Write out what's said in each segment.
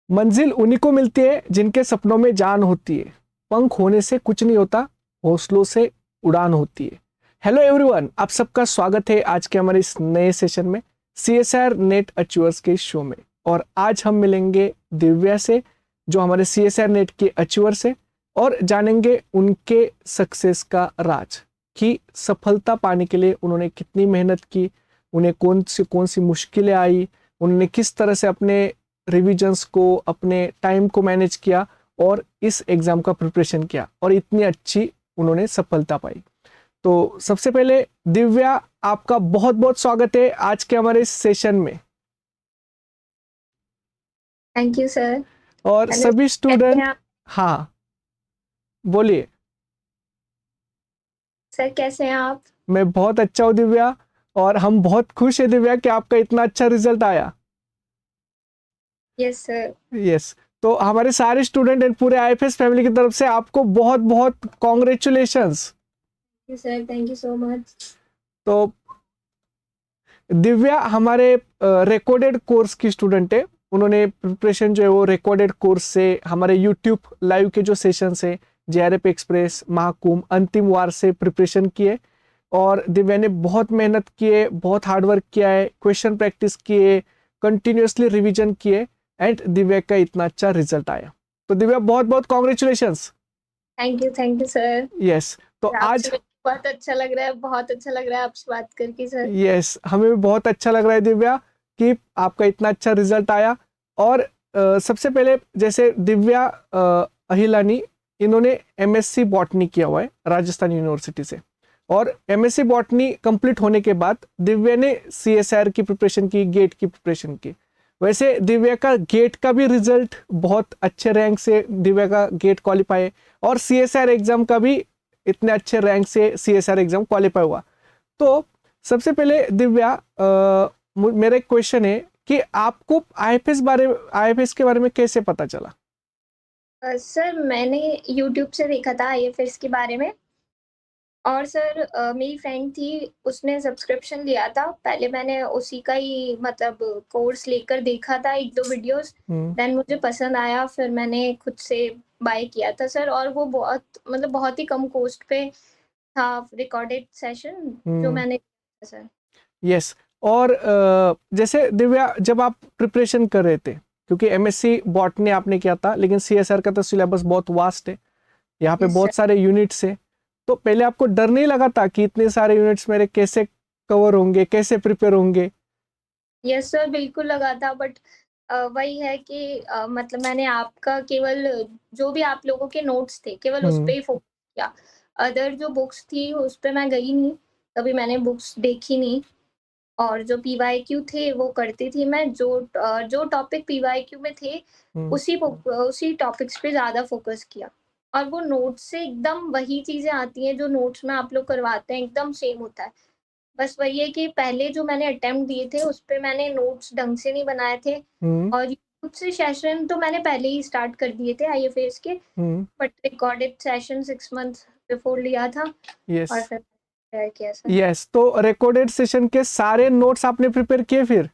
मंजिल उन्हीं को मिलती है जिनके सपनों में जान होती है। पंख होने से कुछ नहीं होता, हौसलों से उड़ान होती है। हेलो एवरीवन, आप सबका स्वागत है आज के हमारे इस नए सेशन में, सीएसआर नेट अचीवर्स के शो में। और आज हम मिलेंगे दिव्या से, जो हमारे सीएसआर नेट के अचीवर्स है, और जानेंगे उनके सक्सेस का राज कि सफलता पाने के लिए उन्होंने कितनी मेहनत की, उन्हें कौन सी मुश्किलें आई, उन्होंने किस तरह से अपने रिविजन्स को, अपने टाइम को मैनेज किया और इस एग्जाम का प्रिपरेशन किया और इतनी अच्छी उन्होंने सफलता पाई। तो सबसे पहले दिव्या, आपका बहुत बहुत स्वागत है आज के हमारे इस सेशन में। Thank you sir. और हेलो, सभी कैसे हैं स्टूडेंट, आप? हाँ बोलिए। सर कैसे हैं आप? मैं बहुत अच्छा हूँ दिव्या, और हम बहुत खुश है दिव्या कि आपका इतना अच्छा रिजल्ट आया। Yes sir. यस, तो हमारे सारे स्टूडेंट एंड पूरे आईएफएस फैमिली की तरफ से आपको बहुत बहुत congratulations. Yes sir, thank you so much. तो दिव्या हमारे रिकॉर्डेड कोर्स की स्टूडेंट है। उन्होंने प्रिपरेशन जो है वो रिकॉर्डेड कोर्स से हमारे यूट्यूब लाइव के जो सेशंस है, जेआरएफ एक्सप्रेस, महाकुंभ, अंतिम वार से प्रिपरेशन किए। और दिव्या ने बहुत मेहनत की है, बहुत हार्डवर्क किया है, क्वेश्चन प्रैक्टिस किए, कंटिन्यूसली रिवीजन किए, एंड दिव्या का इतना अच्छा रिजल्ट आया। तो दिव्या बहुत बहुत congratulations. Thank you sir. Yes, तो आपसे आज, मिलकर बहुत अच्छा लग रहा है, बहुत अच्छा लग रहा है आपसे बात करके सर। यस, हमें भी बहुत अच्छा लग रहा है दिव्या कि आपका इतना अच्छा रिजल्ट आया। और सबसे पहले जैसे दिव्या अहिलानी, इन्होंने एमएससी बॉटनी किया हुआ है राजस्थान यूनिवर्सिटी से। और एमएससी बॉटनी कंप्लीट होने के बाद दिव्या ने सीएसआर की प्रिपरेशन की, गेट की प्रिपरेशन की। वैसे दिव्या का गेट का भी रिजल्ट बहुत अच्छे रैंक से दिव्या का गेट क्वालिफाई है, और सीएसआर एग्जाम का भी इतने अच्छे रैंक से सीएसआर एग्जाम क्वालिफाई हुआ। तो सबसे पहले दिव्या, मेरा एक क्वेश्चन है कि आपको आईएफएस के बारे में कैसे पता चला? सर मैंने यूट्यूब से देखा था आईएफएस के बारे में। और सर मेरी फ्रेंड थी, उसने सब्सक्रिप्शन लिया था। पहले मैंने उसी का ही मतलब कोर्स लेकर देखा था, एक दो वीडियोस। देन मुझे पसंद आया, फिर मैंने खुद से बाय किया था सर। और वो बहुत ही कम कॉस्ट पे था, रिकॉर्डेड सेशन जो मैंने किया था सर। यस, और जैसे दिव्या, जब आप प्रिपरेशन कर रहे थे, क्योंकि एमएससी बॉटनी आपने किया था, लेकिन सीएसआर का तो सिलेबस बहुत वास्ट है, यहाँ पे यस सर। बहुत सारे यूनिट्स है। तो पहले आपको डर नहीं लगा था कि इतने सारे यूनिट्स मेरे कैसे कवर होंगे, कैसे प्रिपेयर होंगे? यस सर, बिल्कुल लगा था। बट वही है कि मतलब मैंने आपका केवल जो भी आप लोगों के नोट्स थे केवल उस पे हम्म। ही फोकस किया। अदर जो बुक्स थी उस पे मैं गई नहीं, कभी मैंने बुक्स देखी नहीं। और जो पीवाईक्यू थे वो करती थी मैं, जो टॉपिक पीवाईक्यू में थे हम्म। उसी टॉपिक्स पे ज़्यादा फ़ोकस किया। और वो नोट्स से एकदम वही चीज़ें आती हैं जो नोट्स में आप लोग करवाते हैं, एकदम सेम होता है। बस वही है कि पहले जो मैंने अटेम्प्ट दिए थे उस पे मैंने नोट्स ढंग से नहीं बनाए थे। हम्म। और यूट्यूब से सेशन तो मैंने पहले ही स्टार्ट कर दिए थे आईएफएस के। Hmm. But recorded session 6 month before लिया था। यस। और फिर ट्राई किया सर। यस, तो रिकॉर्डेड सेशन के सारे नोट्स आपने प्रिपेयर किए फिर?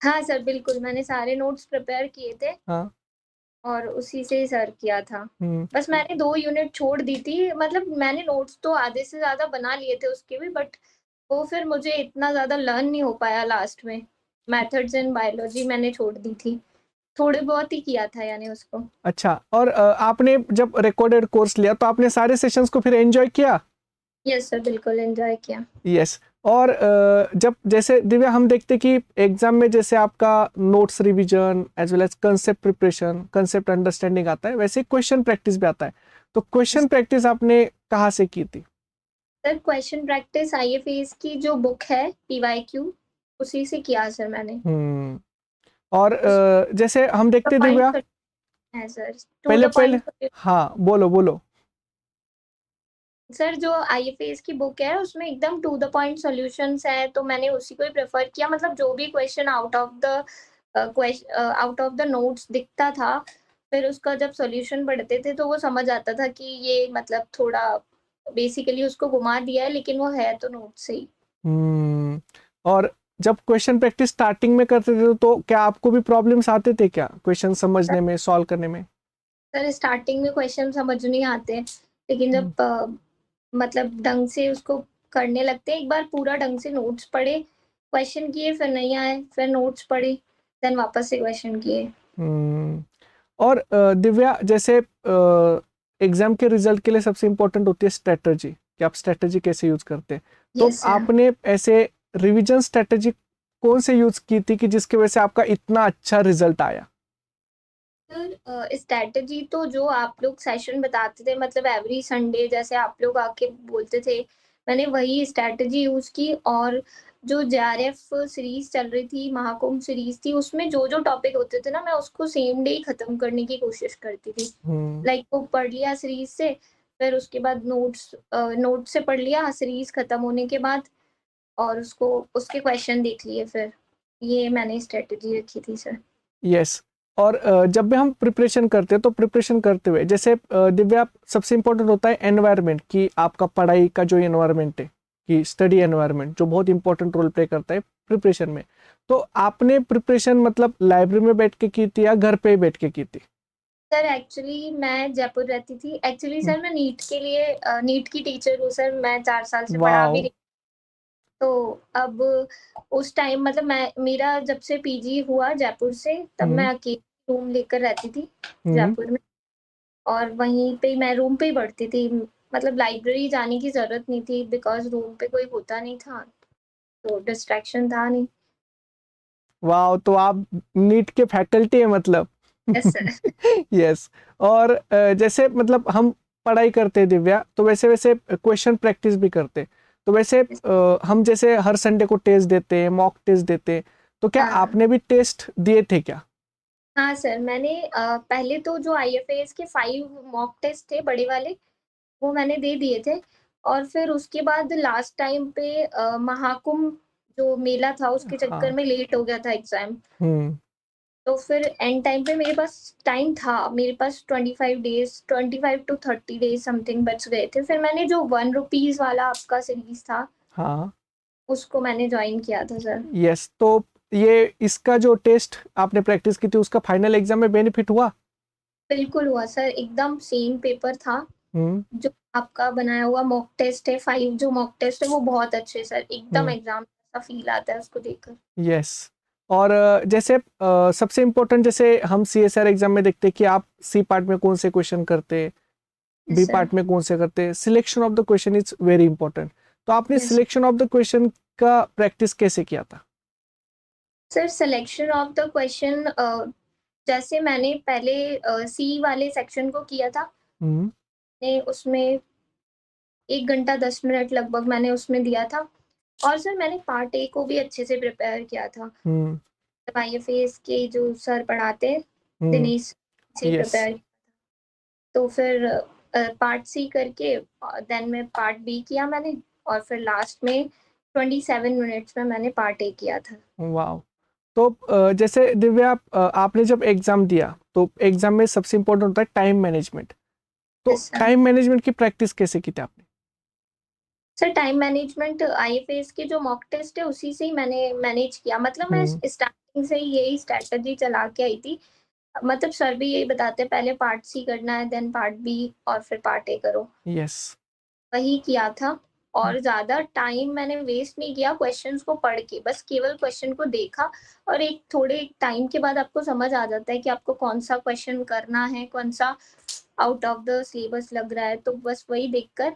हाँ सर, बिल्कुल मैंने सारे नोट्स प्रिपेयर किए थे हाँ। और उसी से ही सर किया था। हम्म। बस मैंने 2 यूनिट छोड़ दी थी, मतलब मैंने नोट्स तो आधे से ज़्यादा बना लिए थे उसके भी। बट वो फिर मुझे इतना ज़्यादा लर्न नहीं हो पाया लास्ट में। मेथड्स इन बायोलॉजी मैंने छोड़ दी थी। थोड़े बहुत ही किया था यानी उसको। अच्छा, और आपने जब रिकॉर्डेड कोर्स लिया तो आपने सारे सेशंस को फिर एंजॉय किया? यस सर, बिल्कुल एन्जॉय किया। यस। और जब जैसे दिव्या हम देखते कि एग्जाम में जैसे आपका notes revision as well as concept preparation, concept understanding आता है, वैसे क्वेश्चन प्रैक्टिस भी आता है। तो क्वेश्चन प्रैक्टिस आपने कहाँ से की थी? सर क्वेश्चन प्रैक्टिस आईएफएस की जो बुक है पीवाईक्यू, उसी से किया सर मैंने। और उस जैसे हम द देखते दिव्या, पॉइंट है सर, टू पहले द पहले, पॉइंट। हाँ बोलो बोलो। सर जो आईएफएस की बुक है उसमें एकदम टू द पॉइंट सॉल्यूशंस है, तो मैंने उसी को ही प्रेफर किया। मतलब जो भी question out of the notes दिखता था, फिर उसका जब सॉल्यूशन पढ़ते थे तो वो समझ आता था कि ये मतलब थोड़ा बेसिकली उसको घुमा दिया है, लेकिन वो है तो नोट से ही। हम्म। और जब क्वेश्चन प्रैक्टिस स्टार्टिंग में करते थे तो क्या आपको भी प्रॉब्लम्स आते थे क्या क्वेश्चन समझने में, सॉल्व करने में? सर स्टार्टिंग में क्वेश्चन समझ नहीं आते, लेकिन हम्म, जब मतलब ढंग से उसको करने लगते हैं, एक बार पूरा ढंग से नोट्स पढ़े, क्वेश्चन किए, फिर नहीं आए, फिर नोट्स पढ़े, देन वापस से क्वेश्चन किए। हम्म। और दिव्या, जैसे एग्जाम के रिजल्ट के लिए सबसे इम्पोर्टेंट होती है स्ट्रेटजी, कि आप स्ट्रेटजी कैसे यूज करते हैं। तो यस सर। आपने ऐसे रिवीजन स्ट्रेटजी कौन से यूज की थी कि जिसकी वजह से आपका इतना अच्छा रिजल्ट आया? सर स्ट्रैटेजी तो जो आप लोग सेशन बताते थे, मतलब एवरी संडे जैसे आप लोग आके बोलते थे, मैंने वही स्ट्रैटेजी यूज की। और जो जेआरएफ सीरीज चल रही थी, महाकुंभ सीरीज थी, उसमें जो जो टॉपिक होते थे ना, मैं उसको सेम डे ही खत्म करने की कोशिश करती थी। हम्म। लाइक वो पढ़ लिया सीरीज से, फिर उसके बाद नोट से पढ़ लिया सीरीज खत्म होने के बाद, और उसको उसके क्वेश्चन देख लिए फिर। ये मैंने स्ट्रेटेजी रखी थी सर। यस। और जब भी हम प्रिपरेशन करते हैं तो प्रिपरेशन करते हुए जैसे दिव्या, सबसे इम्पोर्टेंट होता है एनवायरनमेंट, कि आपका पढ़ाई का जो एनवायरनमेंट है, कि स्टडी एनवायरनमेंट जो बहुत इंपॉर्टेंट रोल प्ले करता है प्रिपरेशन में। तो आपने प्रिपरेशन मतलब लाइब्रेरी में बैठ के की थी या घर पे ही बैठ के की थी? सर एक्चुअली मैं जयपुर रहती थी। एक्चुअली हम्म, सर मैं नीट के लिए नीट की टीचर हूँ सर, मैं 4 साल से पढ़ा भी वाओ। रही। तो अब उस टाइम मतलब मैं मेरा जब से पीजी हुआ जयपुर से, तब मैं हम्म। अकेली रूम लेकर रहती थी हम्म। जयपुर में। और वहीं पे मैं रूम पे ही पढ़ती थी, मतलब लाइब्रेरी जाने की जरूरत नहीं थी, बिकॉज रूम पे कोई होता नहीं था, तो डिस्ट्रैक्शन था नहीं। वाओ, तो आप नीट के फैकल्टी है मतलब। Yes sir. यस। और जैसे मतलब हम पढ़ाई करते हैं दिव्या, तो वैसे वैसे क्वेश्चन प्रैक्टिस भी करते हैं। तो वैसे हम जैसे हर संडे को टेस्ट देते हैं, मॉक टेस्ट देते हैं, तो क्या हाँ आपने भी टेस्ट दिए थे क्या? हाँ सर, मैंने पहले तो जो आईएफएस के 5 मॉक टेस्ट थे बड़े वाले, वो मैंने दे दिए थे। और फिर उसके बाद लास्ट टाइम पे महाकुंभ जो मेला था, उसके चक्कर हाँ। में लेट हो गया था एग्जाम। हम्म। तो फिर एंड टाइम पे मेरे पास टाइम था, मेरे पास 25 डेज, 25 to 30 डेज समथिंग बच गए थे। फिर मैंने जो 1 रुपीज वाला आपका सीरीज था, हाँ। उसको मैंने ज्वाइन किया था सर। यस। तो ये इसका जो टेस्ट आपने प्रैक्टिस की थी उसका फाइनल एग्जाम में बेनिफिट हुआ? बिल्कुल हुआ सर, एकदम सेम पेपर था। हम्म। जो आपका बनाया हुआ मॉक टेस्ट है, 5 जो मॉक टेस्ट है, वो बहुत अच्छे सर, एकदम हम्म। एग्जाम जैसा फील आता है उसको देखकर। यस। और जैसे सबसे इम्पोर्टेंट, जैसे हम सीएसआर एग्जाम में देखते हैं कि आप सी पार्ट में कौन से क्वेश्चन करते हैं, बी यस सर। पार्ट में कौन से करते हैं, selection of the question is very important. तो आपने yes selection of the question का प्रैक्टिस कैसे किया था? Sir, selection of the question जैसे मैंने पहले सी वाले सेक्शन को किया था, हम्म। ने उसमें 1 घंटा 10 मिनट लगभग मैंने उसमें दिया था। और सर मैंने पार्ट ए को भी अच्छे से प्रिपेयर किया था। हम्म। आईएफएस के जो सर पढ़ाते हैं, हम्म। दिनेश, से यस। प्रिपेयर। तो फिर पार्ट सी करके देन में पार्ट बी किया मैंने, और फिर लास्ट में 27 मिनट्स में मैंने पार्ट ए किया था। वाह। तो जैसे दिव्या, आपने जब एग्जाम दिया तो एग्जाम में सबसे इम्पोर्टेंट होता है टाइम मैनेजमेंट। तो यस सर। टाइम मैनेजमेंट की प्रैक्टिस कैसे की थी आपने? सर टाइम मैनेजमेंट आईएफएस के जो मॉक टेस्ट है, उसी से ही मैंने मैनेज किया। मतलब मैं हम्म। स्टार्टिंग से ही यही स्ट्रैटेजी चला के आई थी। मतलब सर भी यही बताते हैं, पहले पार्ट सी करना है, देन पार्ट बी, और फिर पार्ट ए करो। यस। वही किया था। और ज़्यादा टाइम मैंने वेस्ट नहीं किया क्वेश्चंस को पढ़ के, बस केवल क्वेश्चन को देखा। और एक थोड़े टाइम के बाद आपको समझ आ जाता है कि आपको कौन-सा क्वेश्चन करना है, कौन-सा आउट ऑफ द सिलेबस लग रहा है। तो बस वही देखकर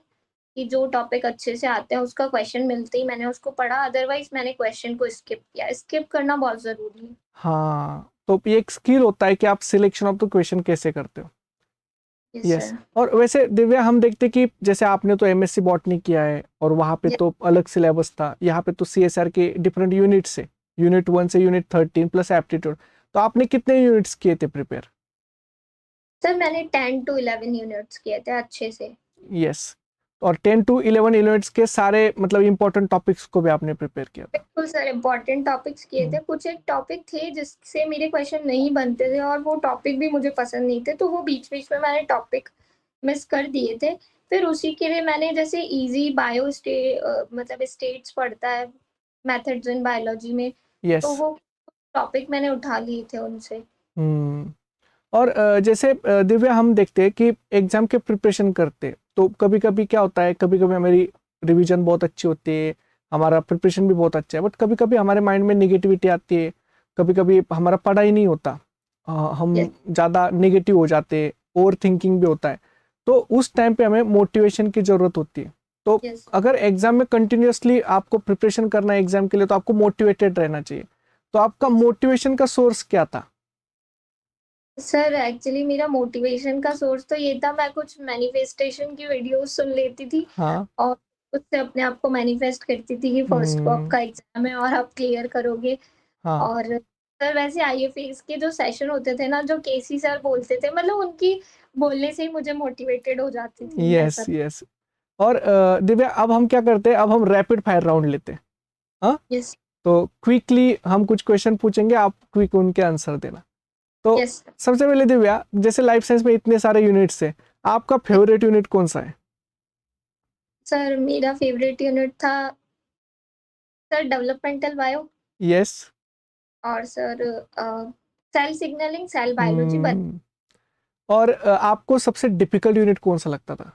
कि जो टॉपिक अच्छे से आते हैं, उसका क्वेश्चन मिलते ही मैंने उसको पढ़ा, अदरवाइज़ मैंने क्वेश्चन को स्किप किया। स्किप करना बहुत ज़रूरी है। हाँ, तो ये एक स्किल होता है कि आप सिलेक्शन ऑफ द क्वेश्चन कैसे करते हो। Yes yes. सर। और वैसे दिव्या, हम देखते कि जैसे आपने तो एमएससी बॉटनी किया है और वहां पे य तो अलग सिलेबस था, यहाँ पे तो सीएसआर के डिफरेंट यूनिट से, यूनिट 1 से यूनिट 13 प्लस एप्टीट्यूड। तो आपने कितने यूनिट्स किए थे प्रिपेयर? सर मैंने 10 to 11 यूनिट्स किए थे अच्छे से। यस। और 10 टू 11 यूनिट्स के सारे मतलब इंपॉर्टेंट टॉपिक्स को भी आपने प्रिपेयर किया था? बिल्कुल सर, इम्पोर्टेंट टॉपिक्स किए हम्म। थे। कुछ एक टॉपिक थे जिससे मेरे क्वेश्चन नहीं बनते थे, और वो टॉपिक भी मुझे पसंद नहीं थे, तो वो बीच-बीच में मैंने टॉपिक मिस कर दिए थे। फिर उसी के लिए मैंने जैसे इजी मतलब स्टेट्स पड़ता है, मेथड्स इन बायोलॉजी में, यस। तो वो टॉपिक मैंने उठा लिए थे उनसे। हम्म। और जैसे दिव्या हम देखते हैं कि एग्जाम के प्रिपरेशन करते तो कभी कभी क्या होता है, कभी कभी हमारी रिवीजन बहुत अच्छी होती है, हमारा प्रिपरेशन भी बहुत अच्छा है, बट कभी कभी हमारे माइंड में निगेटिविटी आती है, कभी कभी हमारा पढ़ा ही नहीं होता, हम यस ज़्यादा नेगेटिव हो जाते हैं, ओवर थिंकिंग भी होता है। तो उस टाइम पे हमें मोटिवेशन की ज़रूरत होती है। तो यस अगर एग्जाम में कंटिन्यूअसली आपको प्रिपरेशन करना है एग्जाम के लिए, तो आपको मोटिवेटेड रहना चाहिए। तो आपका मोटिवेशन का सोर्स क्या था? सर, एक्चुअली मेरा मोटिवेशन का सोर्स तो ये था, मैं कुछ मैनिफेस्टेशन की वीडियोस सुन लेती थी हाँ। और उससे अपने आप को मैनिफेस्ट करती थी कि फर्स्ट को हम्म। आपका एग्जाम है और आप क्लियर करोगे। हाँ। और सर, वैसे आईएफएस के जो सेशन होते थे ना, जो केसी सर बोलते थे, मतलब उनकी बोलने से ही मुझे मोटिवेटेड हो जाती थी मैं, यस ऐसा। यस। और दिव्या, अब हम क्या करते हैं, अब हम रैपिड फायर राउंड लेते हैं। हाँ। यस तो क्विकली हम कुछ क्वेश्चन पूछेंगे, आप क्विक उनके आंसर देना। तो यस सबसे पहले दिव्या, जैसे लाइफ साइंस में इतने सारे यूनिट्स हैं, आपका फेवरेट यूनिट कौन सा है? सर, मेरा फेवरेट यूनिट था सर डेवलपमेंटल बायो। यस। और sir cell signalling, cell biology. और आपको सबसे डिफिकल्ट यूनिट कौन सा लगता था?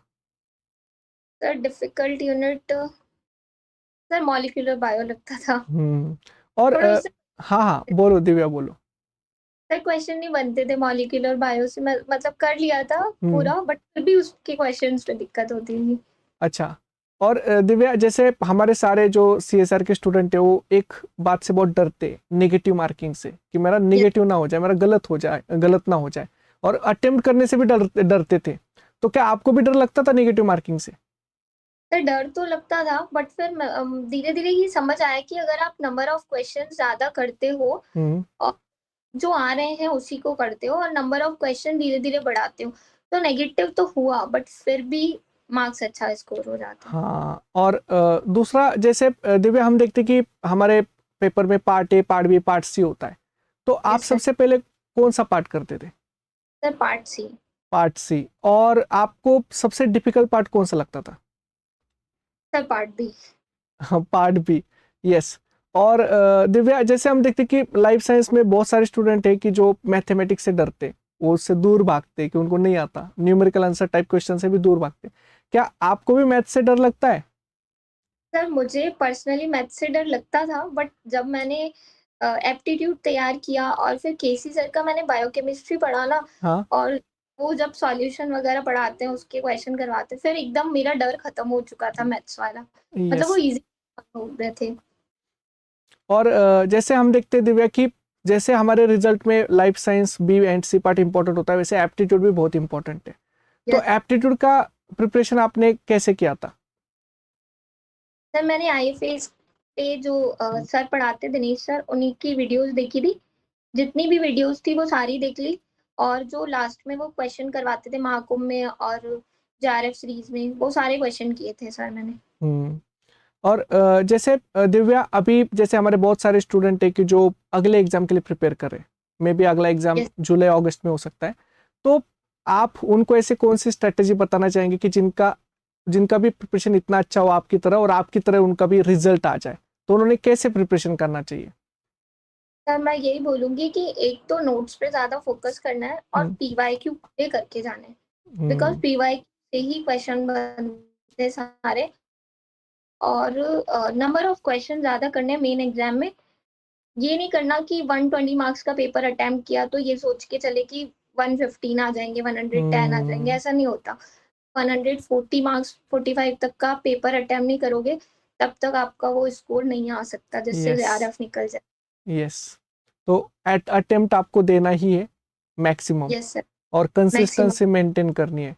Sir, difficult unit sir molecular bio लगता था। हम्म। और थोड़े उससे हाँ हाँ, बोलो दिव्या, बोलो। सर क्वेश्चन नहीं बनते थे मॉलिक्यूलर बायो से, मैं मतलब कर लिया था हम्म। पूरा, बट फिर भी उसके क्वेश्चंस में दिक्कत होती थी। अच्छा। और दिव्या, जैसे हमारे सारे जो सीएसआर के स्टूडेंट है, वो एक बात से बहुत डरते, नेगेटिव मार्किंग से, कि मेरा यस नेगेटिव ना हो जाए, मेरा गलत हो जाए, गलत ना हो जाए। और अटेम्प्ट करने से भी डरते थे। तो क्या आपको भी डर लगता था नेगेटिव मार्किंग से? सर, डर तो लगता था, बट फिर धीरे धीरे ही समझ आया कि अगर आप नंबर ऑफ क्वेश्चन ज्यादा करते हो हम्म। और जो आ रहे हैं उसी को करते हो और नंबर ऑफ क्वेश्चन धीरे धीरे बढ़ाते हो, तो नेगेटिव तो हुआ, बट फिर भी मार्क्स अच्छा स्कोर हो जाते हैं। हाँ। और दूसरा, जैसे दिव्या हम देखते कि हमारे पेपर में part A, part B, part C होता है। तो आप यस सर। सबसे पहले कौन सा पार्ट करते थे? Sir, part C. Part C. और आपको सबसे डिफिकल्ट पार्ट कौन सा लगता था? Sir, part B. हाँ, पार्ट बी। यस। और दिव्या, जैसे हम देखते कि लाइफ साइंस में बहुत सारे स्टूडेंट हैं कि जो मैथमेटिक्स से डरते, वो उससे दूर भागते कि उनको नहीं आता, न्यूमेरिकल आंसर टाइप क्वेश्चन से भी दूर भागते। क्या आपको भी मैथ से डर लगता है? सर, मुझे पर्सनली मैथ से डर लगता था, बट जब मैंने एप्टीट्यूड तैयार किया और फिर केसी सर का मैंने बायोकेमिस्ट्री पढ़ा ना, हाँ। और वो जब सॉल्यूशन वगैरह पढ़ाते हैं, उसके क्वेश्चन करवाते हैं, फिर एकदम मेरा डर खत्म हो चुका था मैथ्स वाला। मतलब वो यस। इजी हो गए थे। और जैसे हम देखते हैं दिव्या कि जैसे हमारे रिजल्ट में life science B and C part important होता है, वैसे एप्टीट्यूड भी बहुत इंपॉर्टेंट है। तो यस एप्टीट्यूड का प्रिपरेशन आपने कैसे किया था? सर, मैंने आईएफएस पे जो सर पढ़ाते दिनेश सर, उन्हीं की वीडियोस देखी थी। जितनी भी वीडियोस थी वो सारी देख ली। और जो लास्ट में वो क्वेश्चन करवाते थे महाकुंभ में और जेआरएफ सीरीज में, वो सारे क्वेश्चन किए थे सर मैंने। हम्म। और जैसे दिव्या, अभी जैसे हमारे बहुत सारे स्टूडेंट है कि जो अगले एग्जाम के लिए प्रिपेयर कर रहे हैं, मे बी अगला एग्जाम यस जुलाई अगस्त में हो सकता है। तो आप उनको ऐसे कौन सी स्ट्रेटेजी बताना चाहेंगे कि जिनका जिनका भी प्रिपरेशन इतना अच्छा हो आपकी तरह, और आपकी तरह उनका भी रिजल्ट आ जाए, तो उन्होंने कैसे प्रिपरेशन करना चाहिए? सर, मैं यही बोलूंगी कि एक तो नोट्स पे ज्यादा फोकस करना है और हम्म। पीवाईक्यू पे करके जाना है। Because hmm. पीवाईक्यू से ही क्वेश्चन बनते हैं सारे। और नंबर ऑफ क्वेश्चन ज्यादा करने हैं मेन एग्जाम में। ये नहीं करना कि 120 मार्क्स का पेपर अटेम्प्ट किया तो ये सोच के चले कि 115 आ जाएंगे, 110 आ जाएंगे, हम्म। ऐसा नहीं होता। 140 मार्क्स, 45 तक का पेपर अटेम्प्ट नहीं करोगे, तब तक आपका वो स्कोर नहीं आ सकता जिससे यस। जेआरएफ निकल जाए। यस। तो एट अटेम्प्ट आपको देना ही है मैक्सिमम, यस सर। और मैक्सिमम। कंसिस्टेंसी मेंटेन करनी है।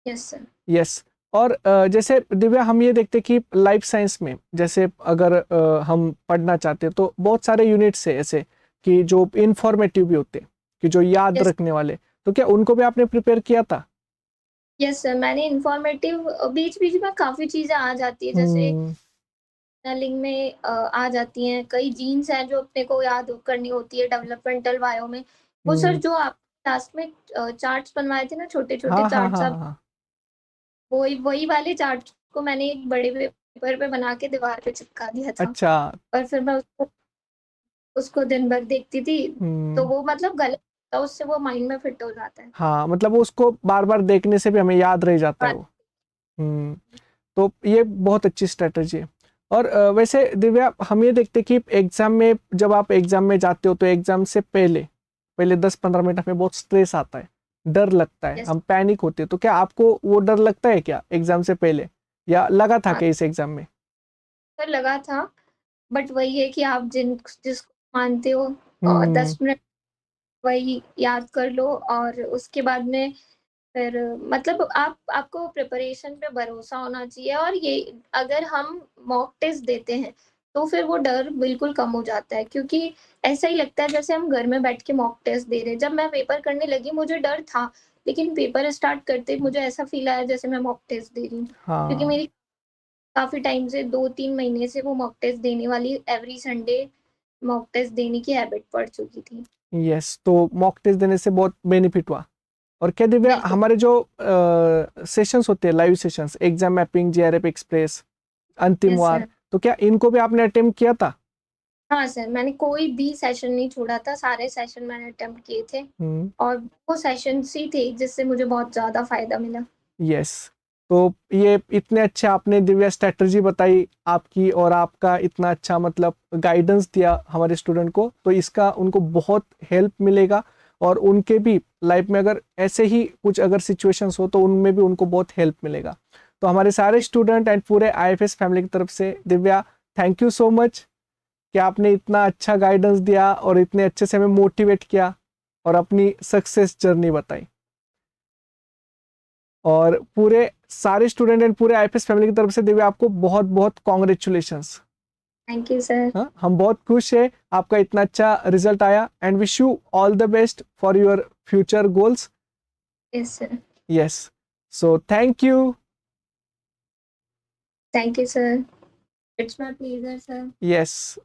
Yes sir. यस। और जैसे दिव्या, हम ये देखते कि लाइफ साइंस में जैसे अगर हम पढ़ना चाहते हैं, तो बहुत सारे यूनिट्स है ऐसे कि जो इंफॉर्मेटिव भी होते हैं, कि जो याद यस। रखने वाले। तो क्या उनको भी आपने प्रिपेयर किया था? यस सर, मैंने इंफॉर्मेटिव बीच बीच में काफी चीजें आ जाती है, जैसे हम्म। टनलिंग में आ जाती हैं, कई जीन्स हैं जो अपने को याद करनी होती है डेवलपमेंटल बायो में। वो सर हम्म। जो आप लास्ट में चार्ट्स बनवाए थे ना, छोटे छोटे हाँ हाँ चार्ट्स, हाँ आप हाँ। वही वही वाले चार्ट्स को मैंने एक बड़े पेपर पे बना के दीवार पे चिपका दिया था। अच्छा। और फिर मैं उसको उसको दिन भर देखती थी, तो वो मतलब गलत था, उससे वो माइंड में फिट हो जाता है। हाँ, मतलब वो उसको बार बार देखने से भी हमें याद रह जाता है वो। हम्म। तो ये बहुत अच्छी स्ट्रेटजी है। और वैसे दिव्या, हम ये देखते कि एग्जाम में, जब आप एग्जाम में जाते हो तो एग्जाम से पहले पहले 10-15 मिनट हमें बहुत स्ट्रेस आता है, डर लगता है, यस हम पैनिक होते हैं। तो क्या आपको वो डर लगता है क्या एग्जाम से पहले, या लगा था हाँ कि इस एग्जाम में? सर, लगा था। बट वही है कि आप जिसको मानते हो, और हम्म। 10 मिनट वही याद कर लो, और उसके बाद में फिर मतलब आपको प्रिपरेशन पे भरोसा होना चाहिए। और ये अगर हम मॉक टेस्ट देते हैं तो फिर वो डर बिल्कुल कम हो जाता है, क्योंकि ऐसा ही लगता है जैसे हम घर में बैठ के मॉक टेस्ट दे रहे हैं। जब मैं पेपर करने लगी मुझे डर था, लेकिन पेपर स्टार्ट करते ही मुझे ऐसा फील आया जैसे मैं मॉक टेस्ट दे रही हूँ, क्योंकि हाँ। मेरी काफी टाइम से 2-3 महीने से वो मॉक टेस्ट देने वाली, एवरी संडे मॉक टेस्ट देने की हैबिट पड़ चुकी थी। यस, तो मॉक टेस्ट देने से बहुत बेनिफिट हुआ। और क्या दिव्या, बिल्कुल। हमारे जो सेशंस होते हैं, live sessions, exam mapping, JRF express, अंतिम यस वार, सर। तो क्या इनको भी आपने अटेम्प्ट किया था? हाँ सर, मैंने कोई भी सेशन नहीं छोड़ा था, सारे सेशन मैंने अटेम्प्ट किए थे। हम्म। और वो सेशंस ही थे जिससे मुझे बहुत ज़्यादा फ़ायदा मिला। यस। तो ये इतने अच्छे आपने दिव्या स्ट्रेटजी बताई आपकी, और आपका इतना अच्छा मतलब गाइडेंस दिया हमारे स्टूडेंट को, तो इसका उनको बहुत हेल्प मिलेगा। और उनके भी लाइफ में अगर ऐसे ही कुछ अगर सिचुएशंस हो तो उनमें भी उनको बहुत हेल्प मिलेगा। तो हमारे सारे स्टूडेंट एंड पूरे आईएफएस फैमिली की तरफ से Divya, thank you so much कि आपने इतना अच्छा गाइडेंस दिया और इतने अच्छे से हमें मोटिवेट किया और अपनी सक्सेस जर्नी बताई। और पूरे सारे स्टूडेंट एंड पूरे आईएफएस फैमिली की तरफ से दिव्या, आपको बहुत बहुत कॉन्ग्रेचुलेशंस। Thank you sir. हाँ, हम बहुत खुश है आपका इतना अच्छा रिजल्ट आया, and wish you all the best for your future goals. Yes sir. Yes, so thank you. Thank you sir. It's my pleasure sir. Yes.